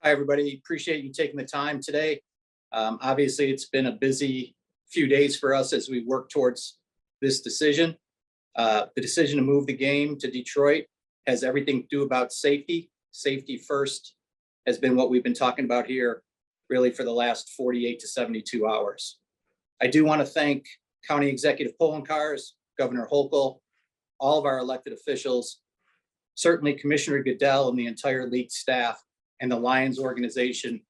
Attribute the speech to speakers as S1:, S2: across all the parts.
S1: Hi, everybody. Appreciate you taking the time today. Obviously, it's been a busy few days for us as we work towards this decision. The decision to move the game to Detroit has everything to do about safety. Safety first has been what we've been talking about here really for the last 48 to 72 hours. I do want to thank County Executive Poloncarz, Governor Hochul, all of our elected officials, certainly Commissioner Goodell and the entire league staff and the Lions organization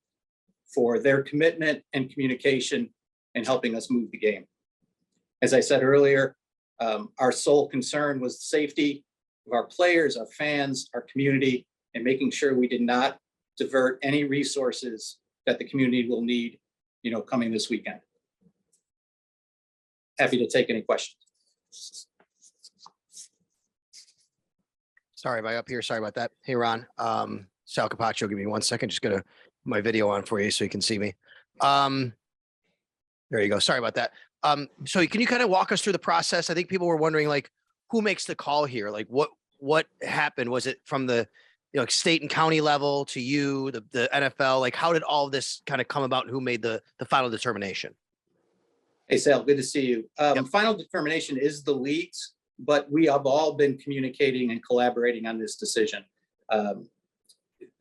S1: for their commitment and communication in helping us move the game. As I said earlier, our sole concern was the safety of our players, our fans, our community, and making sure we did not divert any resources that the community will need, coming this weekend. Happy to take any questions.
S2: Sorry, am I up here? Sorry about that. Hey, Ron. Sal Capaccio, give me 1 second. Just gonna put my video on for you so you can see me. There you go. Sorry about that. So can you kind of walk us through the process? I think people were wondering, like, who makes the call here? Like, what happened? Was it from the state and county level to you, the NFL? Like, how did all of this kind of come about, and who made the final determination?
S1: Hey, Sal, good to see you.
S2: Yep.
S1: Final determination is the league's, but we have all been communicating and collaborating on this decision.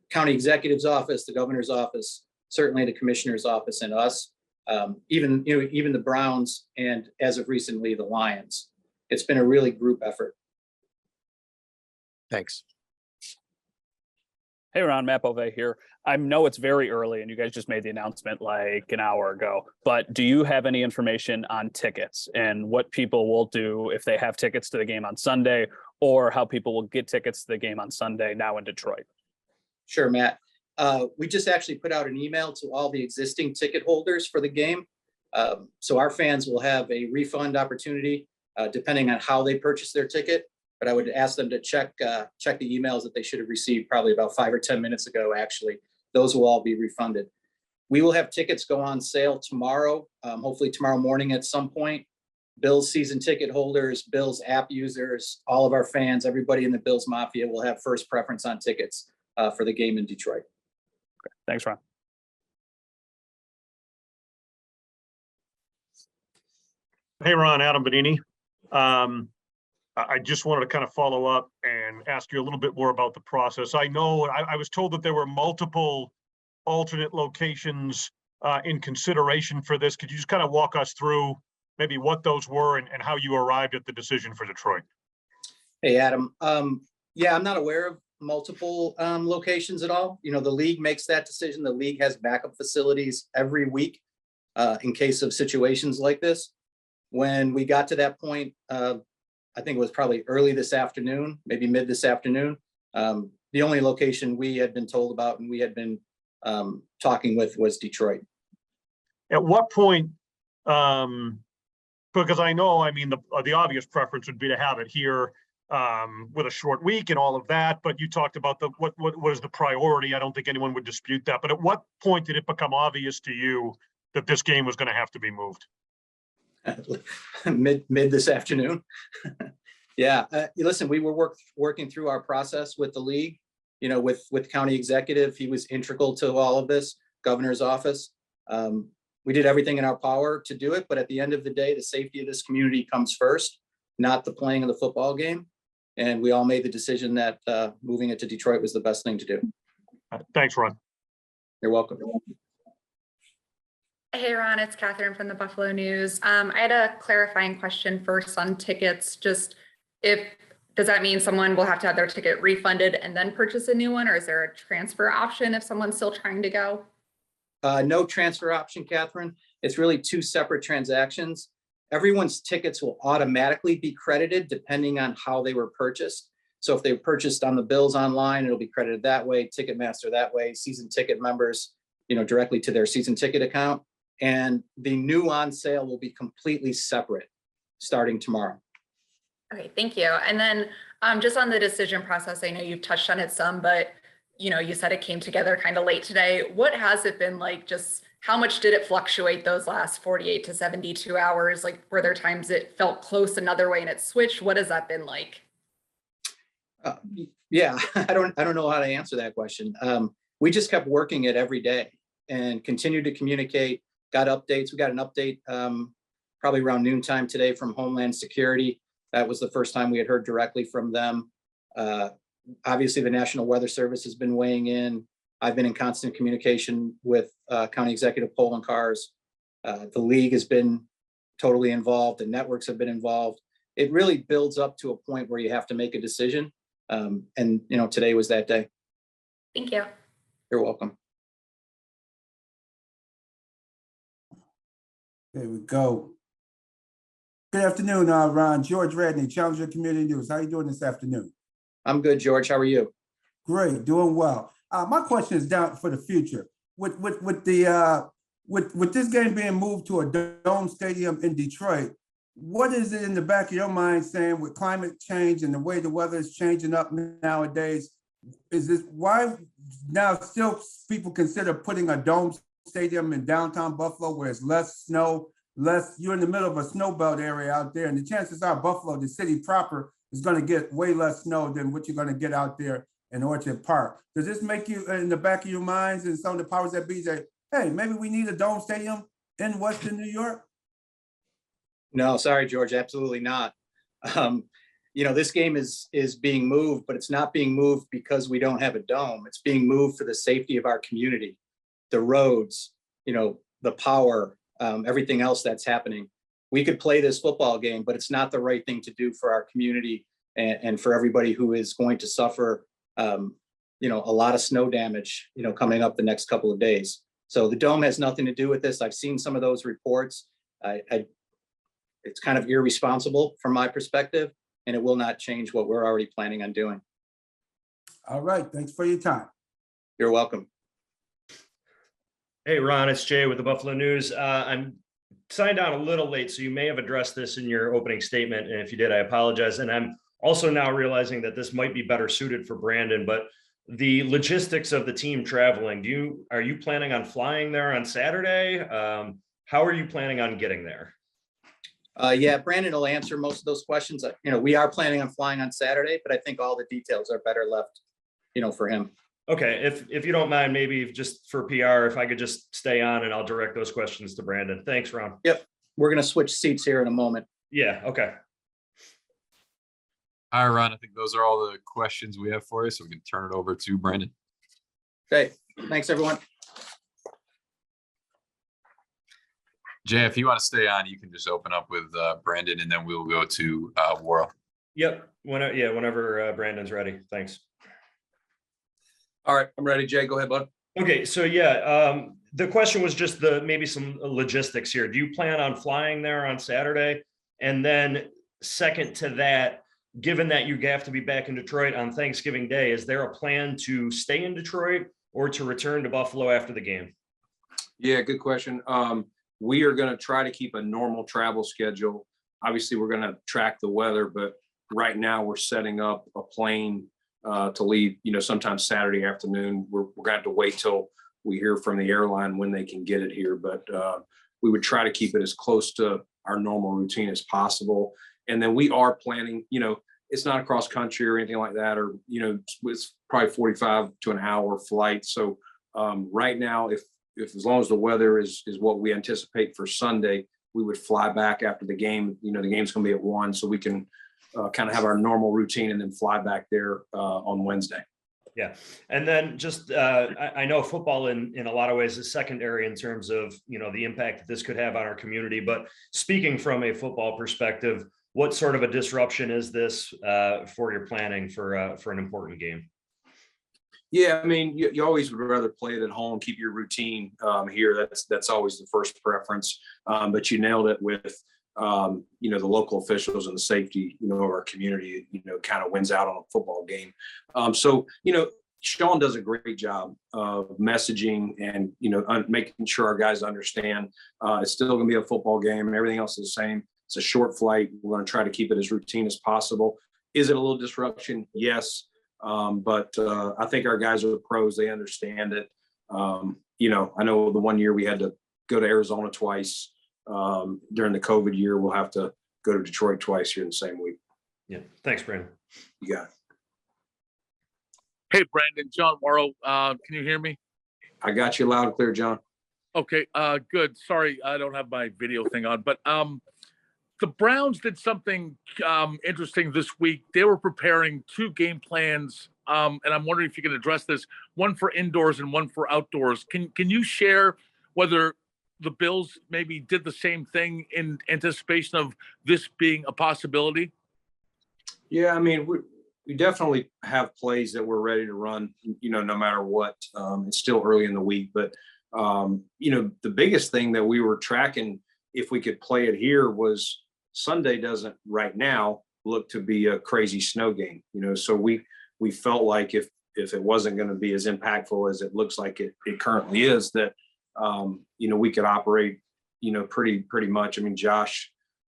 S1: County Executive's office, the governor's office, certainly the commissioner's office, and us, even the Browns, and as of recently, the Lions. It's been a really group effort.
S2: Thanks.
S3: Hey, Ron, Matt Bove here. I know it's very early and you guys just made the announcement like an hour ago, but do you have any information on tickets and what people will do if they have tickets to the game on Sunday, or how people will get tickets to the game on Sunday now in Detroit?
S1: Sure, Matt. We just actually put out an email to all the existing ticket holders for the game. So our fans will have a refund opportunity depending on how they purchase their ticket. But I would ask them to check the emails that they should have received probably about 5 or 10 minutes ago, actually. Those will all be refunded. We will have tickets go on sale tomorrow, hopefully tomorrow morning at some point. Bills season ticket holders, Bills app users, all of our fans, everybody in the Bills Mafia will have first preference on tickets for the game in Detroit.
S3: Okay. Thanks, Ron.
S4: Hey, Ron, Adam Beane. I just wanted to kind of follow up and ask you a little bit more about the process. I know I was told that there were multiple alternate locations in consideration for this. Could you just kind of walk us through maybe what those were and how you arrived at the decision for Detroit?
S1: Hey, Adam. Yeah, I'm not aware of multiple locations at all. The league makes that decision. The league has backup facilities every week in case of situations like this. When we got to that point, I think it was probably early this afternoon, maybe mid this afternoon. The only location we had been told about and we had been talking with was Detroit.
S4: At what point, because I know, the obvious preference would be to have it here with a short week and all of that, but you talked about what is the priority. I don't think anyone would dispute that, but at what point did it become obvious to you that this game was going to have to be moved?
S1: mid this afternoon. Yeah, listen, we were working through our process with the league, with county executive. He was integral to all of this, governor's office. We did everything in our power to do it, but at the end of the day, the safety of this community comes first, not the playing of the football game. And we all made the decision that moving it to Detroit was the best thing to do.
S4: Thanks, Ron.
S1: You're welcome.
S5: Hey, Ron, it's Catherine from the Buffalo News. I had a clarifying question first on tickets. Does that mean someone will have to have their ticket refunded and then purchase a new one, or is there a transfer option if someone's still trying to go?
S1: No transfer option, Catherine. It's really two separate transactions. Everyone's tickets will automatically be credited depending on how they were purchased. So if they were purchased on the Bills online, it'll be credited that way, Ticketmaster that way, season ticket members, directly to their season ticket account. And the new on sale will be completely separate starting tomorrow.
S5: Okay, thank you. And then just on the decision process, I know you've touched on it some, but you said it came together kind of late today. What has it been like? Just how much did it fluctuate those last 48 to 72 hours? Like, were there times it felt close another way and it switched? What has that been like?
S1: Yeah, I don't know how to answer that question. we just kept working it every day and continued to communicate, got updates. We got an update probably around noontime today from Homeland Security. That was the first time we had heard directly from them. Obviously, the National Weather Service has been weighing in. I've been in constant communication with County Executive Poloncarz. The league has been totally involved. The networks have been involved. It really builds up to a point where you have to make a decision. And, today was that day.
S5: Thank you.
S1: You're welcome.
S6: There we go. Good afternoon, Ron. George Radney, Challenger Community News. How you doing this afternoon?
S1: I'm good, George. How are you?
S6: Great, doing well. My question is down for the future. With this game being moved to a dome stadium in Detroit, what is it in the back of your mind saying with climate change and the way the weather is changing up nowadays? Is this why now still people consider putting a dome stadium in downtown Buffalo where it's less snow, you're in the middle of a snow belt area out there, and the chances are Buffalo, the city proper, is going to get way less snow than what you're going to get out there in Orchard Park. Does this make you, in the back of your minds and some of the powers that be, say, hey, maybe we need a dome stadium in Western New York?
S1: No, sorry, George, absolutely not. This game is being moved, but it's not being moved because we don't have a dome. It's being moved for the safety of our community, the roads, the power, everything else that's happening. We could play this football game, but it's not the right thing to do for our community and for everybody who is going to suffer, a lot of snow damage, coming up the next couple of days. So the dome has nothing to do with this. I've seen some of those reports. It's kind of irresponsible from my perspective, and it will not change what we're already planning on doing.
S6: All right, thanks for your time.
S1: You're welcome.
S7: Hey, Ron, it's Jay with the Buffalo News. I'm signed on a little late, so you may have addressed this in your opening statement. And if you did, I apologize. And I'm also now realizing that this might be better suited for Brandon, but the logistics of the team traveling, are you planning on flying there on Saturday? How are you planning on getting there?
S1: Yeah, Brandon will answer most of those questions. We are planning on flying on Saturday, but I think all the details are better left, for him.
S7: Okay, if you don't mind, maybe just for PR, if I could just stay on and I'll direct those questions to Brandon. Thanks, Ron.
S1: Yep, we're going to switch seats here in a moment.
S7: Yeah, okay.
S8: All right, Ron, I think those are all the questions we have for you, so we can turn it over to Brandon.
S1: Okay, thanks, everyone.
S8: Jay, if you want to stay on, you can just open up with Brandon, and then we'll go to Worrell.
S7: Yep, whenever Brandon's ready. Thanks.
S9: All right, I'm ready. Jay, go ahead, bud.
S7: Okay, so the question was just maybe some logistics here. Do you plan on flying there on Saturday? And then second to that, given that you have to be back in Detroit on Thanksgiving Day, is there a plan to stay in Detroit or to return to Buffalo after the game?
S9: Yeah, good question. We are going to try to keep a normal travel schedule. Obviously, we're going to track the weather, but right now we're setting up a plane to leave, sometime Saturday afternoon. We're going to have to wait till we hear from the airline when they can get it here, but we would try to keep it as close to our normal routine as possible. And then we are planning, it's not across country or anything like that, or, it's probably 45 to an hour flight. So right now, if as long as the weather is what we anticipate for Sunday, we would fly back after the game. The game's going to be at 1, so we can kind of have our normal routine and then fly back there on Wednesday.
S7: Yeah. And then just, I know football in a lot of ways is secondary in terms of, the impact that this could have on our community. But speaking from a football perspective, what sort of a disruption is this for your planning for an important game?
S9: Yeah, I mean, you always would rather play it at home, keep your routine here. That's always the first preference. But you nailed it with, the local officials and the safety, of our community, kind of wins out on a football game. So, Sean does a great job of messaging and, making sure our guys understand it's still going to be a football game and everything else is the same. It's a short flight. We're going to try to keep it as routine as possible. Is it a little disruption? Yes. But I think our guys are pros. They understand it. I know the one year we had to go to Arizona twice during the COVID year. We'll have to go to Detroit twice here in the same week.
S7: Yeah. Thanks, Brandon.
S9: You got it.
S10: Hey, Brandon, John Morrow. Can you hear me?
S9: I got you loud and clear, John.
S10: Okay, good. Sorry, I don't have my video thing on, but the Browns did something interesting this week. They were preparing two game plans, and I'm wondering if you can address this: one for indoors and one for outdoors. Can you share whether the Bills maybe did the same thing in anticipation of this being a possibility?
S9: Yeah, I mean, we definitely have plays that we're ready to run, no matter what. It's still early in the week, but the biggest thing that we were tracking, if we could play it here, was Sunday doesn't right now look to be a crazy snow game, so we felt like if it wasn't going to be as impactful as it looks like it currently is, that we could operate, pretty much. I mean, Josh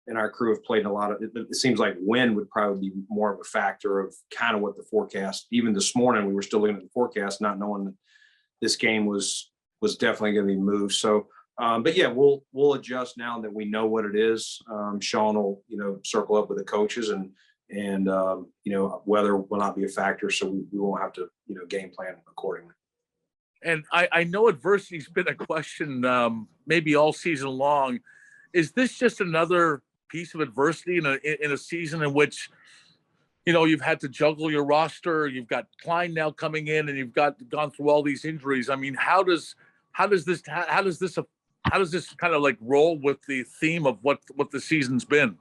S9: and our crew have played a lot of it seems like wind would probably be more of a factor of kind of what the forecast. Even this morning we were still looking at the forecast, not knowing that this game was definitely going to be moved. So but yeah, we'll adjust now that we know what it is. Sean will, circle up with the coaches and weather will not be a factor. So we won't have to, game plan accordingly.
S10: And I know adversity's been a question maybe all season long. Is this just another piece of adversity in a season in which, you've had to juggle your roster, you've got Klein now coming in, and you've gone through all these injuries? I mean, how does this kind of like roll with the theme of what the season's been?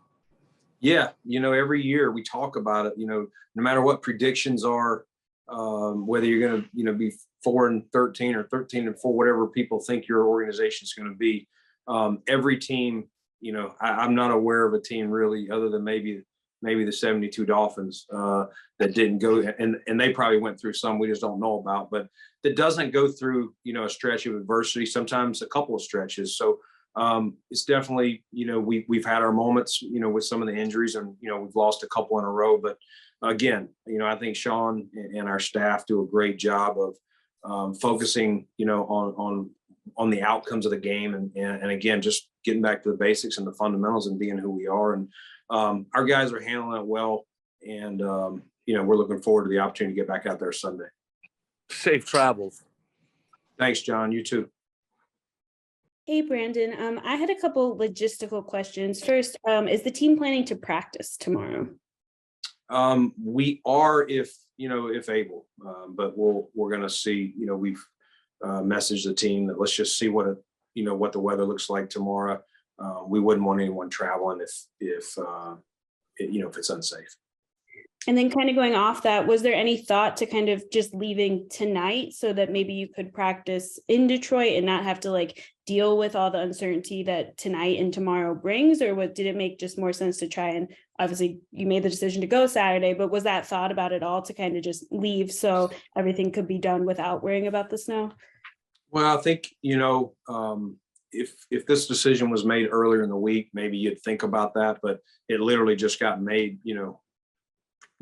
S9: Yeah, every year we talk about it. No matter what predictions are, whether you're going to, be 4-13 or 13-4, whatever people think your organization is going to be. Every team, I'm not aware of a team really, other than maybe the 72 Dolphins that didn't go, and they probably went through some we just don't know about, but that doesn't go through, a stretch of adversity, sometimes a couple of stretches. So it's definitely, we've had our moments, with some of the injuries, and, we've lost a couple in a row. But again, I think Sean and our staff do a great job of focusing, on the outcomes of the game. And again, just getting back to the basics and the fundamentals and being who we are. And our guys are handling it well. And, we're looking forward to the opportunity to get back out there Sunday.
S10: Safe travels.
S9: Thanks, John. You too.
S11: Hey, Brandon. I had a couple logistical questions. First, is the team planning to practice tomorrow?
S9: We are, if able, but we're going to see, we've messaged the team that let's just see what the weather looks like tomorrow. We wouldn't want anyone traveling if it's unsafe.
S11: And then kind of going off that, was there any thought to kind of just leaving tonight so that maybe you could practice in Detroit and not have to deal with all the uncertainty that tonight and tomorrow brings? Or did it make just more sense to try and, obviously you made the decision to go Saturday, but was that thought about it all to kind of just leave so everything could be done without worrying about the snow?
S9: Well, I think, if this decision was made earlier in the week, maybe you'd think about that, but it literally just got made,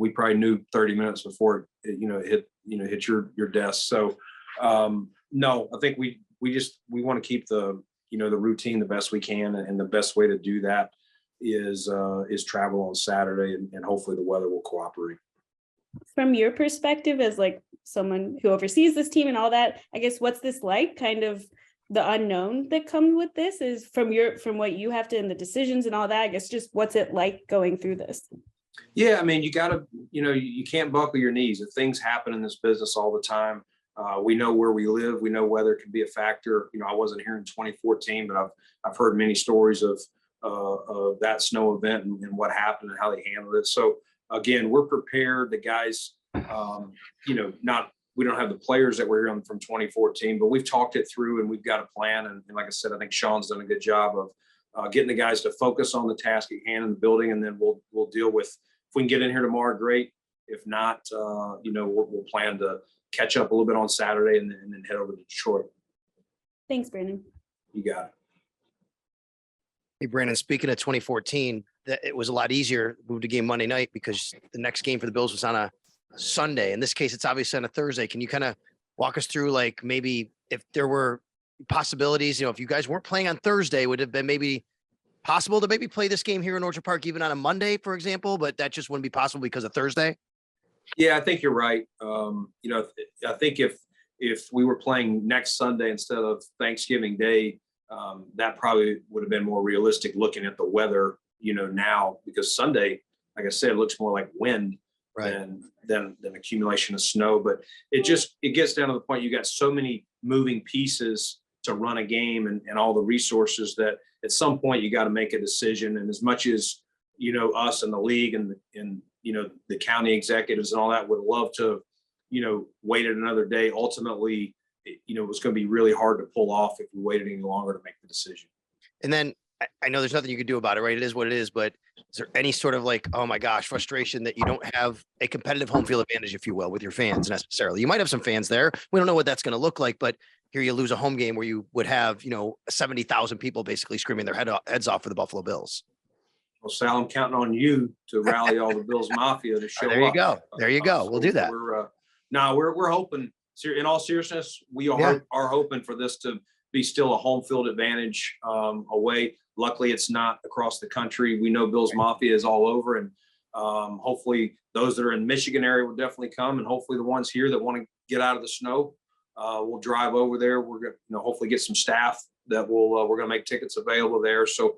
S9: we probably knew 30 minutes before it, hit your desk. So no, I think we want to keep the routine the best we can. And the best way to do that is travel on Saturday, and hopefully the weather will cooperate.
S11: From your perspective as someone who oversees this team and all that, I guess, what's this like? Kind of the unknown that comes with this is from what you have to, and the decisions and all that, I guess, just what's it like going through this?
S9: Yeah, I mean, you gotta, you can't buckle your knees. If things happen in this business all the time, we know where we live. We know weather can be a factor. I wasn't here in 2014, but I've heard many stories of that snow event and what happened and how they handled it. So again, we're prepared. The guys, we don't have the players that were here from 2014, but we've talked it through and we've got a plan. And like I said, I think Sean's done a good job of getting the guys to focus on the task at hand in the building, and then we'll deal with, if we can get in here tomorrow, great. If not, we'll plan to catch up a little bit on Saturday and then head over to Detroit.
S11: Thanks, Brandon.
S9: You got it.
S2: Hey, Brandon, speaking of 2014, that it was a lot easier to move the game Monday night because the next game for the Bills was on a Sunday. In this case, it's obviously on a Thursday. Can you kind of walk us through, maybe if there were possibilities, if you guys weren't playing on Thursday, would it have been maybe possible to maybe play this game here in Orchard Park even on a Monday, for example, but that just wouldn't be possible because of Thursday?
S9: Yeah, I think you're right. I think if we were playing next Sunday instead of Thanksgiving Day, that probably would have been more realistic looking at the weather, now, because Sunday, like I said, looks more like wind than accumulation of snow. But it gets down to the point you got so many moving pieces to run a game and all the resources that at some point you got to make a decision. And as much as, us and the league and the county executives and all that would love to, wait another day, ultimately, it was going to be really hard to pull off if we waited any longer to make the decision.
S2: And then I know there's nothing you can do about it, right? It is what it is, but is there any sort of like, oh my gosh, frustration that you don't have a competitive home field advantage, if you will, with your fans necessarily? You might have some fans there. We don't know what that's going to look like, but here you lose a home game where you would have, 70,000 people basically screaming their heads off for the Buffalo Bills.
S9: Well, Sal, I'm counting on you to rally all the Bills Mafia to show up.
S2: There you go. There you go. We'll do that.
S9: We're hoping, in all seriousness, we are hoping for this to be still a home field advantage away. Luckily, it's not across the country. We know Bills Mafia is all over, and hopefully those that are in Michigan area will definitely come, and hopefully the ones here that want to get out of the snow will drive over there. We're going to hopefully get some staff that we're going to make tickets available there. So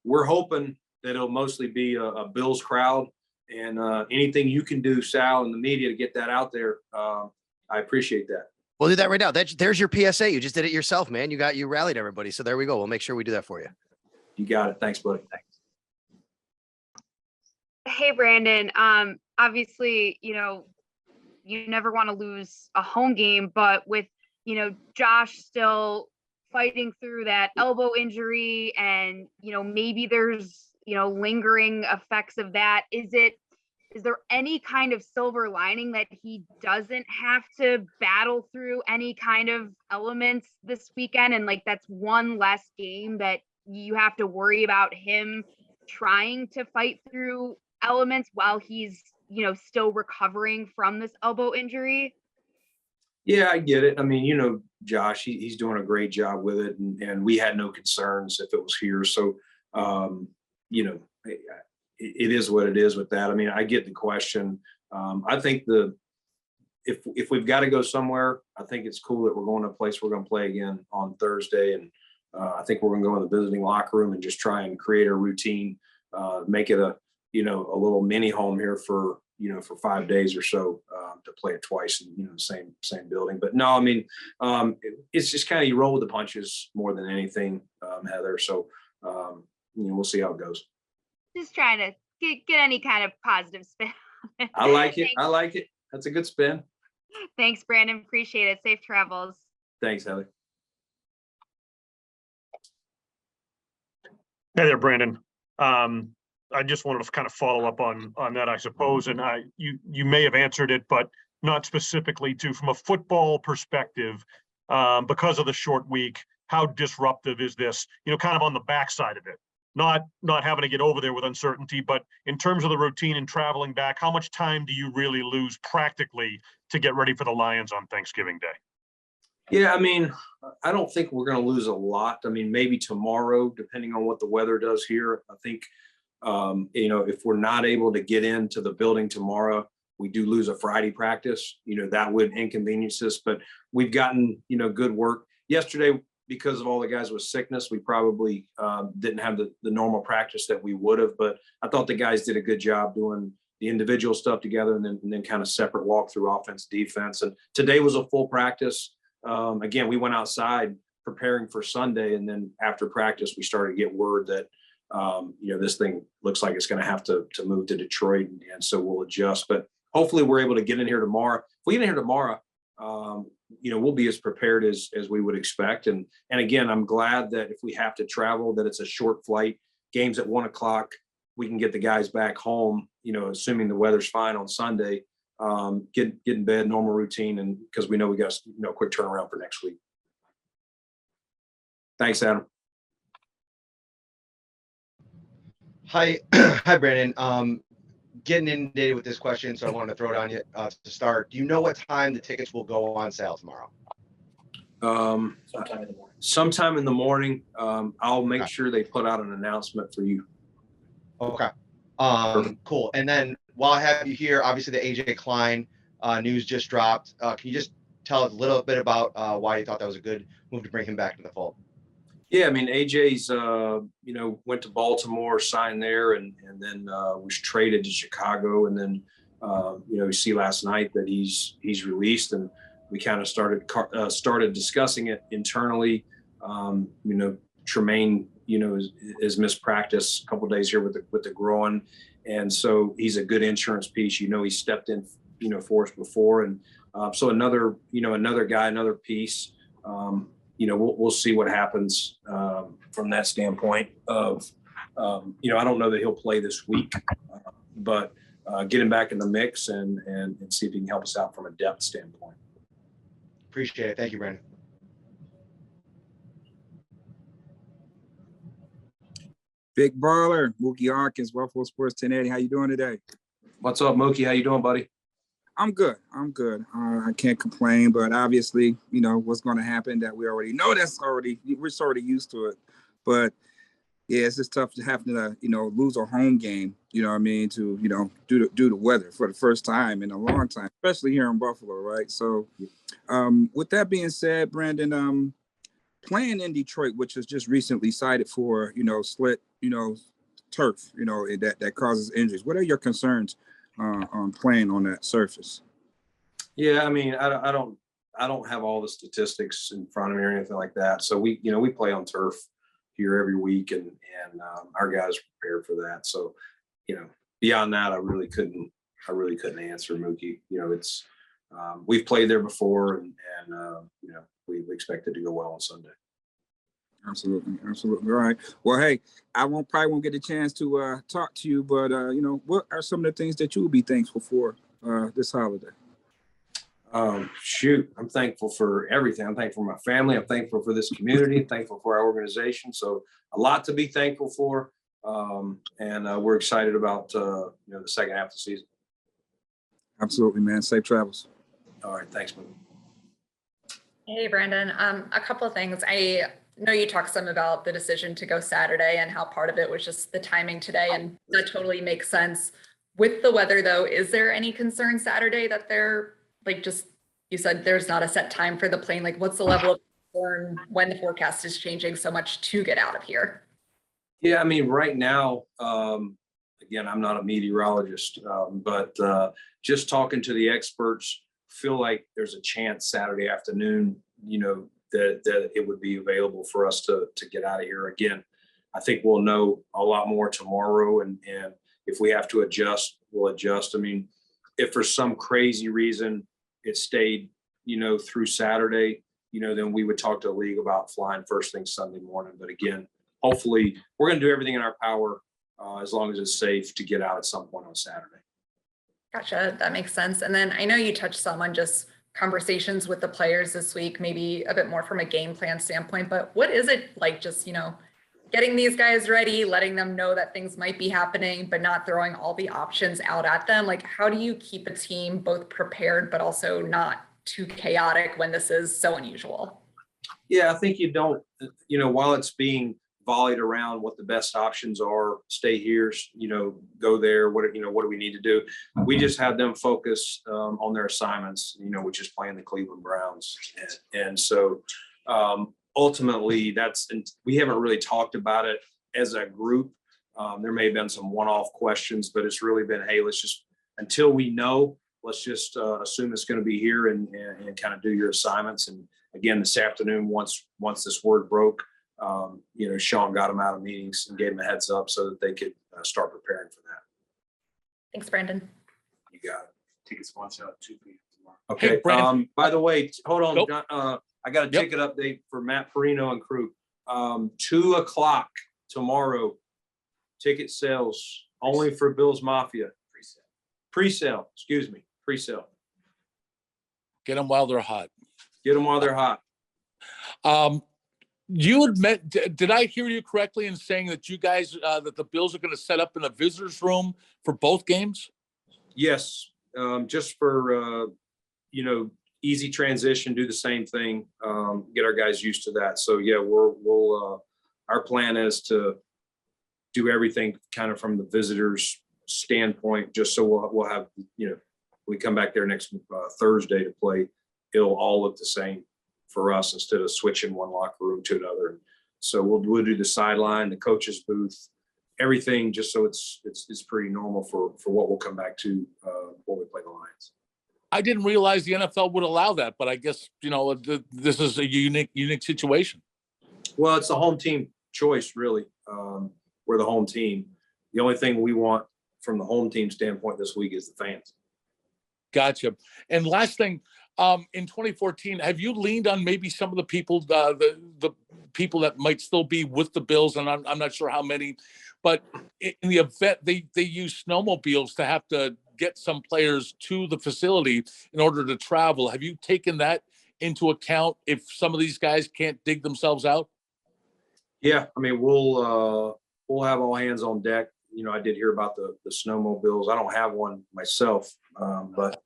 S9: we're hoping that it'll mostly be a Bills crowd, and anything you can do, Sal, and the media to get that out there, I appreciate that.
S2: We'll do that right now. There's your PSA. You just did it yourself, man. You rallied everybody. So there we go. We'll make sure we do that for you.
S9: You got it. Thanks, buddy. Thanks.
S12: Hey, Brandon. Obviously, you never want to lose a home game, but with, Josh still fighting through that elbow injury and, maybe there's, lingering effects of that. Is there any kind of silver lining that he doesn't have to battle through any kind of elements this weekend? And that's one less game that you have to worry about him trying to fight through elements while he's, still recovering from this elbow injury?
S9: Yeah, I get it. I mean, Josh, he's doing a great job with it, and we had no concerns if it was here. So, it is what it is with that. I mean, I get the question. I think if we've got to go somewhere, I think it's cool that we're going to a place we're going to play again on Thursday. And I think we're going to go in the visiting locker room and just try and create a routine, make it a little mini home here for 5 days or so, to play it twice in, the same building. But no, I mean, it's just kind of, you roll with the punches more than anything, Heather. So, we'll see how it goes.
S12: Just trying to get any kind of positive spin.
S9: I like it. I like it. That's a good spin.
S12: Thanks, Brandon. Appreciate it. Safe travels.
S9: Thanks, Heather.
S4: Hey there, Brandon. I just wanted to kind of follow up on that, I suppose. And you may have answered it, but not specifically from a football perspective, because of the short week, how disruptive is this, kind of on the backside of it? Not having to get over there with uncertainty, but in terms of the routine and traveling back, how much time do you really lose practically to get ready for the Lions on Thanksgiving Day?
S9: Yeah, I mean, I don't think we're going to lose a lot. I mean, maybe tomorrow, depending on what the weather does here. I think, if we're not able to get into the building tomorrow, we do lose a Friday practice. That would inconvenience us, but we've gotten, good work. Yesterday, because of all the guys with sickness, we probably didn't have the normal practice that we would have, but I thought the guys did a good job doing the individual stuff together and then kind of separate walk through offense, defense. And today was a full practice. Again, we went outside preparing for Sunday, and then after practice, we started to get word that, this thing looks like it's going to have to move to Detroit. And so we'll adjust, but hopefully we're able to get in here tomorrow. If we get in here tomorrow, we'll be as prepared as we would expect. And again, I'm glad that if we have to travel, that it's a short flight, games at 1:00, we can get the guys back home, assuming the weather's fine on Sunday, get in bed, normal routine. And because we know we got a quick turnaround for next week. Thanks, Adam.
S13: Hi, hi, Brandon. Getting inundated with this question, so I wanted to throw it on you to start. Do you know what time the tickets will go on sale tomorrow?
S9: Sometime in the morning. Sometime in the morning. I'll make sure they put out an announcement for you.
S13: Okay. Cool. And then while I have you here, obviously the AJ Klein news just dropped. Can you just tell us a little bit about why you thought that was a good move to bring him back to the fold?
S9: Yeah, I mean, AJ's, went to Baltimore, signed there, and then was traded to Chicago. And then, we see last night that he's released, and we kind of started discussing it internally. Tremaine, is missed practice a couple of days here with the groin. And so he's a good insurance piece. He stepped in, for us before. And so another guy, another piece. We'll see what happens from that standpoint of, I don't know that he'll play this week, but get him back in the mix and see if he can help us out from a depth standpoint.
S13: Appreciate it. Thank you, Brandon.
S14: Big baller, Mookie Hawkins, Buffalo Sports 1080. How you doing today?
S9: What's up, Mookie? How you doing, buddy?
S14: I'm good. I can't complain, but obviously, what's going to happen that we already know. We're sort of used to it. But yeah, it's just tough to have to, lose a home game, to, due to the weather for the first time in a long time, especially here in Buffalo, right? So with that being said, Brandon, playing in Detroit, which was just recently cited for, split, turf, that causes injuries. What are your concerns on playing on that surface?
S9: Yeah, I mean, I don't have all the statistics in front of me or anything like that. So we play on turf here every week, and our guys are prepared for that. So, beyond that, I really couldn't answer, Mookie. It's we've played there before, and we expect it to go well on Sunday.
S14: Absolutely. All right. Well, hey, I probably won't get a chance to talk to you, but what are some of the things that you will be thankful for this holiday?
S9: I'm thankful for everything. I'm thankful for my family. I'm thankful for this community. I'm thankful for our organization. So a lot to be thankful for. And we're excited about the second half of the season.
S14: Absolutely, man. Safe travels.
S9: All right. Thanks, man.
S5: Hey, Brandon. A couple of things. I know you talked some about the decision to go Saturday and how part of it was just the timing today, and that totally makes sense. With the weather, though, is there any concern Saturday that they're you said there's not a set time for the plane? What's the level of concern when the forecast is changing so much to get out of here?
S9: Yeah, I mean, right now, again, I'm not a meteorologist, but just talking to the experts, feel like there's a chance Saturday afternoon, that it would be available for us to get out of here. Again, I think we'll know a lot more tomorrow, and if we have to adjust, we'll adjust. I mean, if for some crazy reason it stayed, through Saturday, then we would talk to the league about flying first thing Sunday morning. But again, hopefully we're going to do everything in our power as long as it's safe to get out at some point on Saturday.
S5: Gotcha. That makes sense. And then I know you touched some on just conversations with the players this week, maybe a bit more from a game plan standpoint, but what is it like just, getting these guys ready, letting them know that things might be happening, but not throwing all the options out at them? How do you keep a team both prepared, but also not too chaotic when this is so unusual?
S9: Yeah, I think you don't, while it's being volleyed around what the best options are, stay here, go there, what do we need to do? We just have them focus on their assignments, which is playing the Cleveland Browns. And so ultimately we haven't really talked about it as a group. There may have been some one-off questions, but it's really been, hey, let's just, until we know, let's just assume it's going to be here and kind of do your assignments. And again, this afternoon, once this word broke, Sean got them out of meetings and gave them a heads up so that they could start preparing for that.
S5: Thanks, Brandon.
S9: You got it.
S15: Tickets once out at 2 p.m. tomorrow.
S9: Okay.
S10: Hey,
S9: by the way, hold on.
S10: Nope.
S9: I got a ticket update for Matt Perino and crew. 2:00 tomorrow. Ticket sales only for Bills Mafia. Pre-sale. Excuse me. Pre-sale.
S10: Get them while they're hot.
S9: Get them while they're hot.
S10: You admit, did I hear you correctly in saying that you guys, that the Bills are going to set up in the visitors room for both games?
S9: Yes. Just for, easy transition, do the same thing, get our guys used to that. So yeah, we'll our plan is to do everything kind of from the visitors standpoint, just so we'll have, we come back there next Thursday to play, it'll all look the same for us instead of switching one locker room to another. So we'll do the sideline, the coach's booth, everything, just so it's pretty normal for what we'll come back to when we play the Lions.
S10: I didn't realize the NFL would allow that, but I guess, this is a unique situation.
S9: Well, it's the home team choice, really. We're the home team. The only thing we want from the home team standpoint this week is the fans.
S10: Gotcha. And last thing, in 2014, have you leaned on maybe some of the people, the people that might still be with the Bills, and I'm not sure how many, but in the event they use snowmobiles to have to get some players to the facility in order to travel. Have you taken that into account if some of these guys can't dig themselves out?
S9: Yeah, I mean, we'll have all hands on deck. I did hear about the snowmobiles. I don't have one myself, but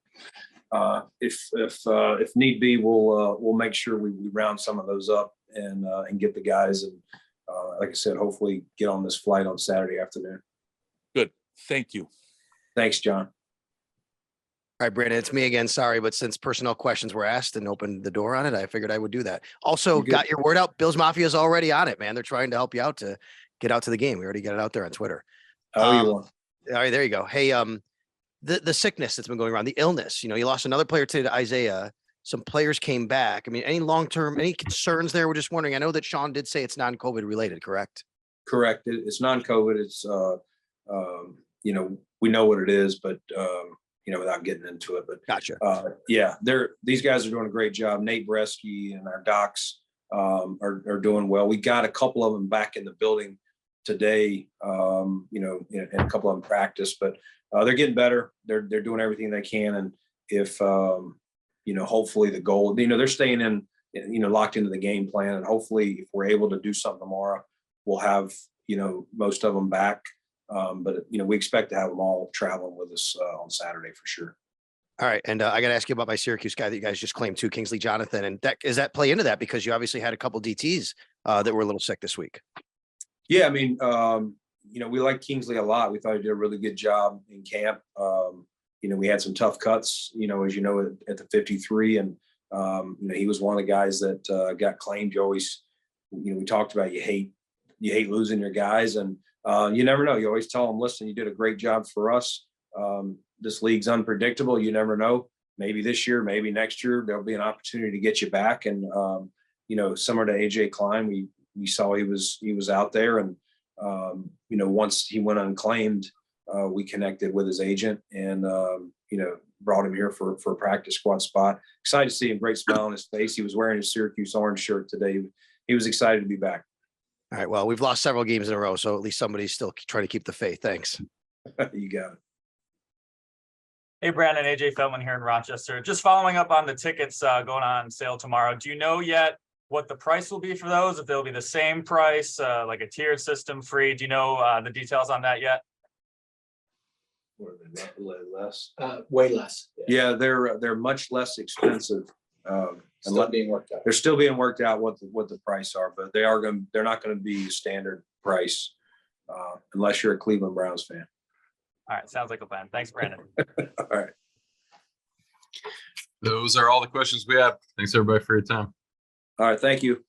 S9: if need be, we'll make sure we round some of those up and get the guys, and like I said, hopefully get on this flight on Saturday afternoon.
S10: Good. Thank you.
S9: Thanks, John.
S2: All right, Brandon, it's me again. Sorry, but since personnel questions were asked and opened the door on it, I figured I would do that. Also, got your word out. Bills Mafia is already on it, man. They're trying to help you out to get out to the game. We already got it out there on Twitter.
S9: Oh, you won.
S2: All right, there you go. Hey, the sickness that's been going around, the illness. You lost another player today to Isaiah. Some players came back. I mean, any long-term, any concerns there? We're just wondering. I know that Sean did say it's non-COVID related, correct?
S9: Correct. It's non-COVID. It's we know what it is, but without getting into it. But
S2: gotcha.
S9: Yeah, these guys are doing a great job. Nate Bresky and our docs are doing well. We got a couple of them back in the building today, and a couple of them practice, but they're getting better. They're doing everything they can. And if, hopefully the goal, they're staying in, locked into the game plan. And hopefully if we're able to do something tomorrow, we'll have, most of them back. But we expect to have them all traveling with us on Saturday for sure.
S2: All right. And I got to ask you about my Syracuse guy that you guys just claimed too, Kingsley Jonathan. And does that play into that? Because you obviously had a couple DTs that were a little sick this week.
S9: Yeah. I mean, we like Kingsley a lot. We thought he did a really good job in camp. We had some tough cuts, as at the 53, and he was one of the guys that got claimed. You always, we talked about, you hate losing your guys, and you never know. You always tell them, listen, you did a great job for us. This league's unpredictable. You never know. Maybe this year, maybe next year, there'll be an opportunity to get you back. And similar to AJ Klein, we saw he was out there, and once he went unclaimed, we connected with his agent and brought him here for a practice squad spot. Excited to see him. Great smile on his face. He was wearing his Syracuse orange shirt today. He was excited to be back.
S2: All right. Well, we've lost several games in a row, so at least somebody's still trying to keep the faith. Thanks.
S9: You got it.
S16: Hey, Brandon, AJ Feldman here in Rochester. Just following up on the tickets going on sale tomorrow. Do you know yet what the price will be for those? If they'll be the same price, like a tiered system, free? Do you know the details on that yet?
S9: Less.
S1: Way less.
S9: Yeah, they're much less expensive.
S1: Still being worked out.
S9: They're still being worked out what the price are, but they're not going to be standard price unless you're a Cleveland Browns fan.
S16: All right, sounds like a plan. Thanks, Brandon.
S9: All right.
S8: Those are all the questions we have. Thanks everybody for your time.
S9: All right, thank you.